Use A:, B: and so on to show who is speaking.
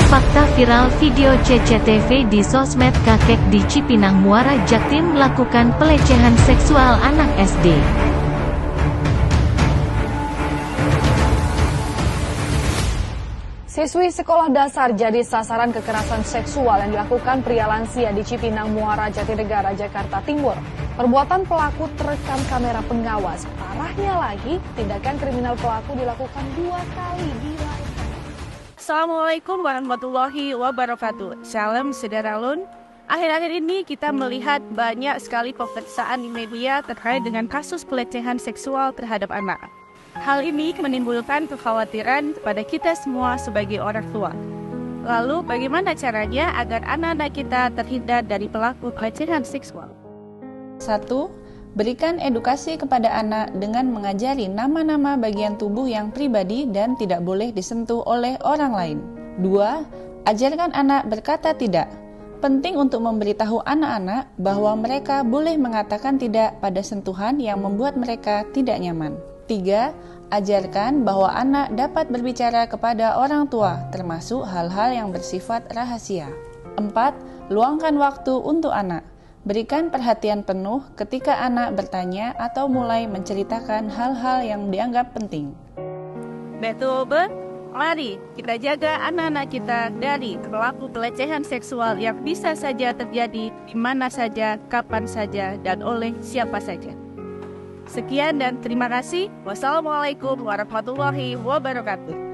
A: Fakta viral video CCTV di sosmed, kakek di Cipinang Muara Jaktim melakukan pelecehan seksual anak SD.
B: Siswi sekolah dasar jadi sasaran kekerasan seksual yang dilakukan pria lansia di Cipinang Muara Jatinegara, Jakarta Timur. Perbuatan pelaku terekam kamera pengawas. Parahnya lagi, tindakan kriminal pelaku dilakukan 2 kali di live.
C: Assalamualaikum warahmatullahi wabarakatuh. Salam sederalun. Akhir-akhir ini kita melihat banyak sekali pemberitaan di media terkait dengan kasus pelecehan seksual terhadap anak. Hal ini menimbulkan kekhawatiran kepada kita semua sebagai orang tua. Lalu bagaimana caranya agar anak-anak kita terhindar dari pelaku pelecehan seksual?
D: 1. Berikan edukasi kepada anak dengan mengajari nama-nama bagian tubuh yang pribadi dan tidak boleh disentuh oleh orang lain. 2. Ajarkan anak berkata tidak. Penting untuk memberitahu anak-anak bahwa mereka boleh mengatakan tidak pada sentuhan yang membuat mereka tidak nyaman. 3. Ajarkan bahwa anak dapat berbicara kepada orang tua, termasuk hal-hal yang bersifat rahasia. 4. Luangkan waktu untuk anak. Berikan perhatian penuh ketika anak bertanya atau mulai menceritakan hal-hal yang dianggap penting.
C: Betul, mari kita jaga anak-anak kita dari pelaku pelecehan seksual yang bisa saja terjadi di mana saja, kapan saja, dan oleh siapa saja. Sekian dan terima kasih. Wassalamualaikum warahmatullahi wabarakatuh.